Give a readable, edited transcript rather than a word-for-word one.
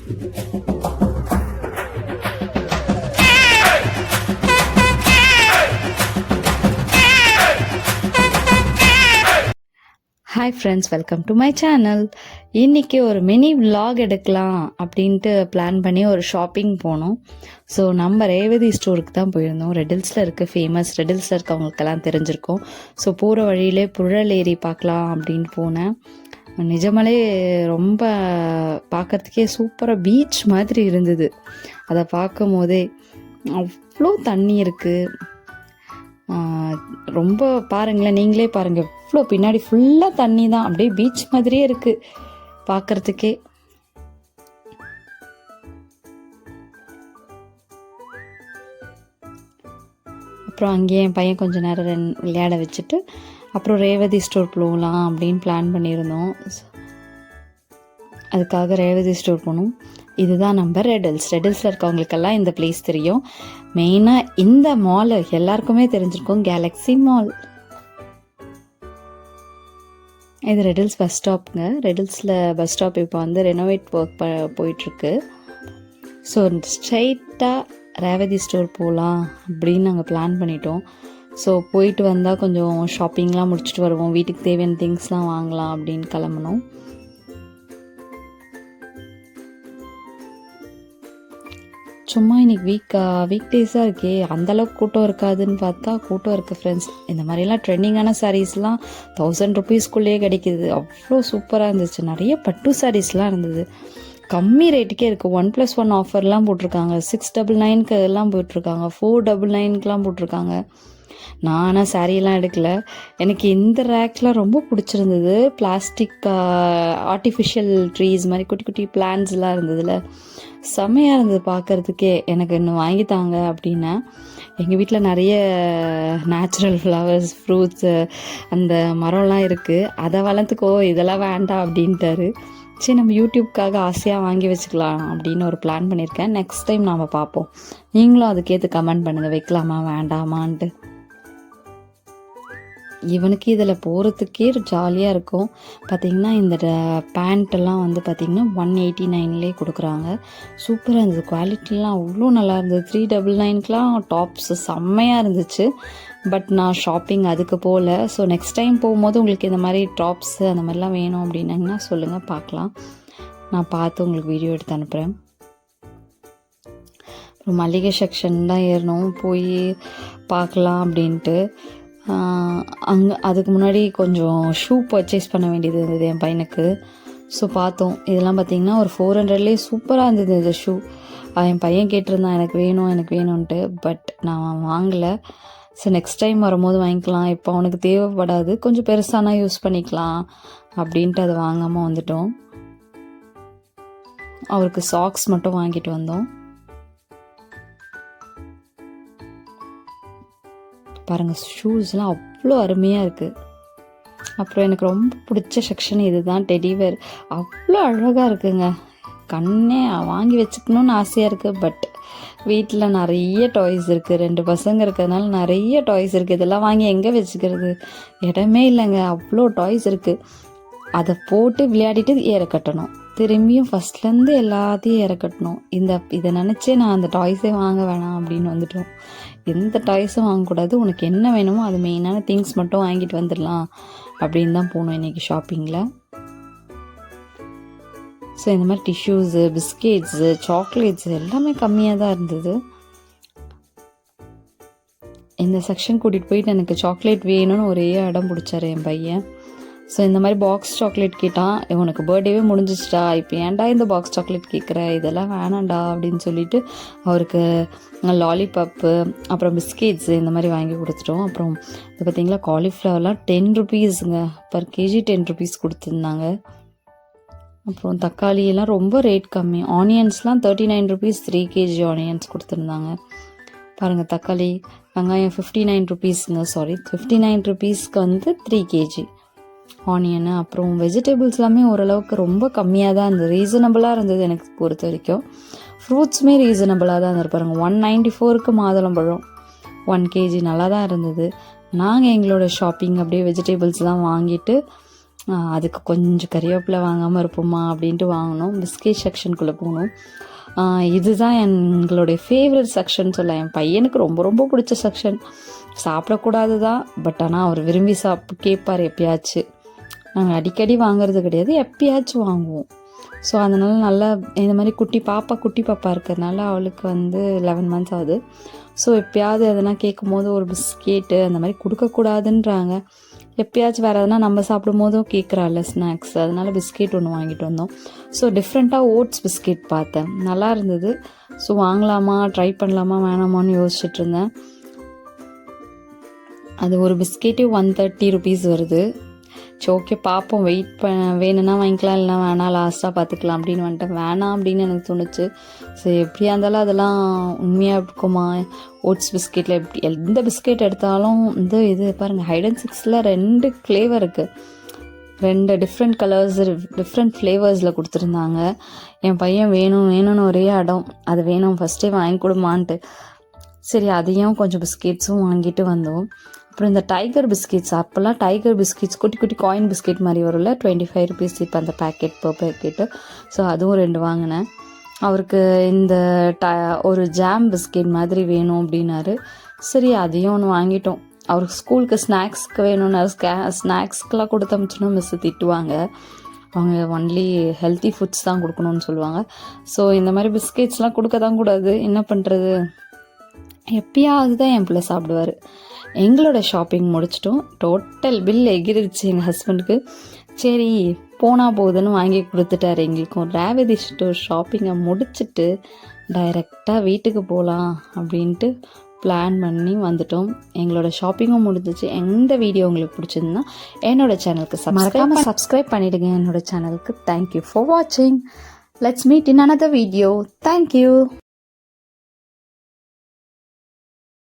Hi friends, welcome to my channel. இன்றைக்கி ஒரு mini vlog எடுக்கலாம் அப்படின்ட்டு பிளான் பண்ணி ஒரு ஷாப்பிங் போனோம். ஸோ நம்ம ரேவதி ஸ்டோருக்கு தான் போயிருந்தோம். ரெடில்ஸில் இருக்குது, ஃபேமஸ். ரெடில்ஸில் இருக்கவங்களுக்கெல்லாம் தெரிஞ்சிருக்கும். ஸோ போகிற வழியிலே புழல் ஏரி பார்க்கலாம் அப்படின்னு போனேன். நிஜமாலே ரொம்ப பார்க்கறதுக்கே சூப்பராக பீச் மாதிரி இருந்தது. அதை பார்க்கும் போதே அவ்வளோ தண்ணி இருக்குது. ரொம்ப பாருங்களேன், நீங்களே பாருங்கள், இவ்வளோ பின்னாடி ஃபுல்லாக தண்ணி தான், அப்படியே பீச் மாதிரியே இருக்குது பார்க்குறதுக்கே. அப்புறம் அங்கேயே என் பையன் கொஞ்சம் நேரம் விளையாட வச்சுட்டு அப்புறம் ரேவதி ஸ்டோர் போகலாம் அப்படின்னு பிளான் பண்ணியிருந்தோம். அதுக்காக ரேவதி ஸ்டோர் போனோம். இதுதான் நம்ம ரெடில்ஸில் இருக்கவங்களுக்கெல்லாம் இந்த பிளேஸ் தெரியும். மெயினாக இந்த மால் எல்லாருக்குமே தெரிஞ்சிருக்கும், கேலக்ஸி மால். இது ரெடில்ஸ் பஸ் ஸ்டாப்புங்க. ரெடில்ஸில் பஸ் ஸ்டாப் இப்போ வந்து ரெனோவேட் ஒர்க் போயிட்டுருக்கு. ஸோ ஸ்ட்ரைட்டாக ரேவதி ஸ்டோர் போகலாம் அப்படின்னு நாங்கள் பிளான் பண்ணிட்டோம். ஸோ போயிட்டு வந்தால் கொஞ்சம் ஷாப்பிங்லாம் முடிச்சுட்டு வருவோம், வீட்டுக்கு தேவையான திங்ஸ்லாம் வாங்கலாம் அப்படின்னு கிளம்பணும். சும்மா இன்றைக்கி வீக் டேஸாக இருக்கே, அந்தளவுக்கு கூட்டம் இருக்காதுன்னு பார்த்தா கூட்டம் இருக்குது ஃப்ரெண்ட்ஸ். இந்த மாதிரிலாம் ட்ரெண்டிங்கான சாரீஸ்லாம் 1000 ருபீஸ்க்குள்ளேயே கிடைக்கிது. அவ்வளோ சூப்பராக இருந்துச்சு. நிறைய பட்டு சாரீஸ்லாம் இருந்தது, கம்மி ரேட்டுக்கே இருக்குது. 1+1 ஆஃபர்லாம் போட்டிருக்காங்க. 699க்கு எல்லாம் போட்டிருக்காங்க, 499க்கெலாம் போட்டிருக்காங்க. நான் ஆனால் சாரீலாம் எடுக்கலை. எனக்கு இந்த ரேக்லாம் ரொம்ப பிடிச்சிருந்தது. பிளாஸ்டிக் ஆர்டிஃபிஷியல் ட்ரீஸ் மாதிரி குட்டி குட்டி பிளான்ஸ்லாம் இருந்ததுல, செம்மையாக இருந்தது பார்க்குறதுக்கே. எனக்கு இன்னும் வாங்கித்தாங்க அப்படின்னா. எங்கள் வீட்டில் நிறைய நேச்சுரல் ஃப்ளவர்ஸ், ஃப்ரூட்ஸு, அந்த மரம்லாம் இருக்குது, அதை வளர்த்துக்கோ, இதெல்லாம் வேண்டாம் அப்படின்ட்டாரு. சரி, நம்ம யூடியூப்காக ஆசையாக வாங்கி வச்சுக்கலாம் அப்படின்னு ஒரு பிளான் பண்ணியிருக்கேன். நெக்ஸ்ட் டைம் நாம் பார்ப்போம். நீங்களும் அதுக்கேற்று கமெண்ட் பண்ணுங்கள், வைக்கலாமா வேண்டாமான்ட்டு. இவனுக்கு இதில் போகிறதுக்கே ஜாலியாக இருக்கும். பார்த்திங்கன்னா இந்த பேண்ட்டெல்லாம் வந்து பார்த்திங்கன்னா 189லே கொடுக்குறாங்க. சூப்பராக இருந்தது, குவாலிட்டிலாம் அவ்வளோ நல்லா இருந்தது. 399க்கெலாம் டாப்ஸு செம்மையாக இருந்துச்சு. பட் நான் ஷாப்பிங் அதுக்கு போகல. ஸோ நெக்ஸ்ட் டைம் போகும்போது உங்களுக்கு இந்த மாதிரி டாப்ஸு அந்த மாதிரிலாம் வேணும் அப்படின்னாங்கன்னா சொல்லுங்கள், பார்க்கலாம். நான் பார்த்து உங்களுக்கு வீடியோ எடுத்து அனுப்புகிறேன். அப்புறம் மளிகை செக்ஷன் தான் ஏறணும், போய் பார்க்கலாம் அப்படின்ட்டு. அங்கே அதுக்கு முன்னாடி கொஞ்சம் ஷூ பர்ச்சேஸ் பண்ண வேண்டியது இருந்தது என் பையனுக்கு. ஸோ பார்த்தோம். இதெல்லாம் பார்த்திங்கன்னா ஒரு 400லேயே சூப்பராக இருந்தது இந்த ஷூ. என் பையன் கேட்டிருந்தான் எனக்கு வேணும்ன்ட்டு. பட் நான் வாங்கலை. ஸோ நெக்ஸ்ட் டைம் வரும்போது வாங்கிக்கலாம், இப்போ அவனுக்கு தேவைப்படாது, கொஞ்சம் பெருசானா யூஸ் பண்ணிக்கலாம் அப்படின்ட்டு அதை வாங்காமல் வந்துட்டோம். அவருக்கு சாக்ஸ் மட்டும் வாங்கிட்டு வந்தோம். பாருங்கள், ஷூஸ்லாம் அவ்வளோ அருமையாக இருக்குது. அப்புறம் எனக்கு ரொம்ப பிடிச்ச செக்ஷன் இது தான், டெடிவேர். அவ்வளோ அழகாக இருக்குங்க. கண்ணே வாங்கி வச்சுக்கணுன்னு ஆசையாக இருக்குது. பட் வீட்டில் நிறைய டாய்ஸ் இருக்குது, 2 பசங்க இருக்கிறதுனால நிறைய டாய்ஸ் இருக்குது. இதெல்லாம் வாங்கி எங்கே வச்சுக்கிறது, இடமே இல்லைங்க. அவ்வளோ டாய்ஸ் இருக்குது. அதை போட்டு விளையாடிட்டு ஏற கட்டணும், திரும்பியும் ஃபஸ்ட்லேருந்து எல்லாத்தையும் ஏற கட்டணும். இதை நினச்சே நான் அந்த டாய்ஸே வாங்க வேணாம் அப்படின்னு வந்துட்டோம். எந்த டாய்ஸும் வாங்கக்கூடாது, உனக்கு என்ன வேணுமோ அது மெயினான திங்ஸ் மட்டும் வாங்கிட்டு வந்துடலாம் அப்படின்னு தான் போகணும் இன்றைக்கி ஷாப்பிங்கில். ஸோ இந்த மாதிரி டிஷ்யூஸு, பிஸ்கெட்ஸு, சாக்லேட்ஸு எல்லாமே கம்மியாக தான் இருந்தது. இந்த செக்ஷன் கூட்டிகிட்டு போயிட்டு எனக்கு சாக்லேட் வேணும்னு ஒரே இடம் பிடிச்சாரு என் பையன். ஸோ இந்த மாதிரி பாக்ஸ் சாக்லேட் கேட்டான். உனக்கு பர்த்டேவே முடிஞ்சிச்சிட்டா, இப்போ ஏன்டா இந்த பாக்ஸ் சாக்லேட் கேட்குற, இதெல்லாம் வேணாண்டா அப்படின்னு சொல்லிட்டு அவருக்கு லாலிபாப்பு அப்புறம் பிஸ்கெட்ஸு இந்த மாதிரி வாங்கி கொடுத்துட்டோம். அப்புறம் இது பார்த்திங்களா, காலிஃப்ளவர்லாம் 10 ருபீஸுங்க, பர் கேஜி 10 ருபீஸ் கொடுத்துருந்தாங்க. அப்புறம் தக்காளியெல்லாம் ரொம்ப ரேட் கம்மி. ஆனியன்ஸ்லாம் 39 ருபீஸ் 3 கேஜி ஆனியன்ஸ் கொடுத்துருந்தாங்க. பாருங்கள், தக்காளி, வெங்காயம் 59 ருபீஸுங்க, 59 ருபீஸ்க்கு வந்து 3 கேஜி ஆனியனு. அப்புறம் வெஜிடபிள்ஸ் எல்லாமே ஓரளவுக்கு ரொம்ப கம்மியாக தான் இருந்தது, ரீசனபிளாக இருந்தது எனக்கு பொறுத்த வரைக்கும். ஃப்ரூட்ஸுமே ரீசனபிளாக தான் இருந்தது. பாருங்கள், 194க்கு மாதுளம்பழம் 1 கேஜி நல்லா தான் இருந்தது. நாங்கள் எங்களோட ஷாப்பிங் அப்படியே வெஜிடபிள்ஸ்லாம் வாங்கிட்டு அதுக்கு கொஞ்சம் கறிவேப்பிலை வாங்காமல் இருப்போமா அப்படின்ட்டு வாங்கினோம். பிஸ்கெட் செக்ஷனுக்குள்ளே போனோம். இதுதான் எங்களுடைய ஃபேவரட் செக்ஷன் சொல்ல. என் பையனுக்கு ரொம்ப ரொம்ப பிடிச்ச செக்ஷன். சாப்பிடக்கூடாது தான், பட் ஆனால் அவர் விரும்பி கேட்பார் எப்பயாச்சும். நாங்கள் அடிக்கடி வாங்குறது கிடையாது, எப்பயாச்சும் வாங்குவோம். ஸோ அதனால் நல்லா இந்த மாதிரி குட்டி பாப்பா இருக்கிறதுனால அவளுக்கு 11 months ஆகுது. ஸோ எப்பயாவது எதனா கேட்கும் போது ஒரு பிஸ்கெட்டு அந்த மாதிரி கொடுக்கக்கூடாதுன்றாங்க. எப்பயாச்சும் வேறு எதனா நம்ம சாப்பிடும் போதும் கேட்குறாள் ஸ்நாக்ஸ், அதனால் பிஸ்கெட் ஒன்று வாங்கிட்டு வந்தோம். ஸோ டிஃப்ரெண்ட்டாக ஓட்ஸ் பிஸ்கெட் பார்த்தேன், நல்லா இருந்தது. ஸோ வாங்கலாமா ட்ரை பண்ணலாமா வேணாமான்னு யோசிச்சுட்டு இருந்தேன். அது ஒரு பிஸ்கெட்டு 130 rupees வருது. சரி ஓகே பார்ப்போம், வேணும்னா வாங்கிக்கலாம், இல்லைனா வேணாம் லாஸ்ட்டாக பார்த்துக்கலாம் அப்படின்னு வந்துட்டேன். வேணாம் அப்படின்னு எனக்கு தோணுச்சு. சரி எப்படியா இருந்தாலும் அதெல்லாம் உண்மையாக இருக்குமா? ஓட்ஸ் பிஸ்கெட்டில் எப்படி எந்த பிஸ்கெட் எடுத்தாலும் இது பாருங்கள், ஹைட் அண்ட் சிக்ஸில் 2 ஃப்ளேவர் இருக்குது, 2 டிஃப்ரெண்ட் கலர்ஸ் டிஃப்ரெண்ட் ஃப்ளேவர்ஸில் கொடுத்துருந்தாங்க. என் பையன் வேணும்னு ஒரே இடம், அது வேணும் ஃபஸ்ட்டே வாங்கி கொடுமான்ட்டு. சரி அதையும் கொஞ்சம் பிஸ்கெட்ஸும் வாங்கிட்டு வந்தோம். அப்புறம் இந்த டைகர் பிஸ்கெட்ஸ், அப்போல்லாம் டைகர் பிஸ்கெட்ஸ் குட்டி குட்டி காயின் பிஸ்கெட் மாதிரி வரும்ல, 25 rupees இப்போ அந்த பேக்கெட்டு. ஸோ அதுவும் 2 வாங்கினேன். அவருக்கு இந்த ஒரு ஜாம் பிஸ்கெட் மாதிரி வேணும் அப்படின்னாரு. சரி அதையும் ஒன்று வாங்கிட்டோம். அவருக்கு ஸ்கூலுக்கு ஸ்நாக்ஸ்க்கு வேணும்னாரு. ஸ்நாக்ஸ்க்கெலாம் கொடுத்து அமிச்சுன்னா மிஸ் திட்டுவாங்க, அவங்க ஒன்லி ஹெல்த்தி ஃபுட்ஸ் தான் கொடுக்கணும்னு சொல்லுவாங்க. ஸோ இந்த மாதிரி பிஸ்கெட்ஸ்லாம் கொடுக்க தான் கூடாது, என்ன பண்ணுறது, எப்பயாவது தான் என் பிள்ளை சாப்பிடுவார். எங்களோட ஷாப்பிங் முடிச்சிட்டோம். டோட்டல் பில் எகிரிடுச்சு எங்கள் ஹஸ்பண்டுக்கு. சரி போனால் போகுதுன்னு வாங்கி கொடுத்துட்டாரு எங்களுக்கும். ரேவதி ஸ்டோர் ஷாப்பிங்கை முடிச்சுட்டு டைரெக்டாக வீட்டுக்கு போகலாம் அப்படின்ட்டு பிளான் பண்ணி வந்துட்டோம். எங்களோட ஷாப்பிங்கும் முடிஞ்சிச்சு. எந்த வீடியோ உங்களுக்கு பிடிச்சிருந்தா என்னோடய சேனலுக்கு மறக்காமல் சப்ஸ்கிரைப் பண்ணிவிடுங்க. என்னோடய சேனலுக்கு தேங்க்யூ ஃபார் வாட்சிங். Let's meet in another video. Thank you.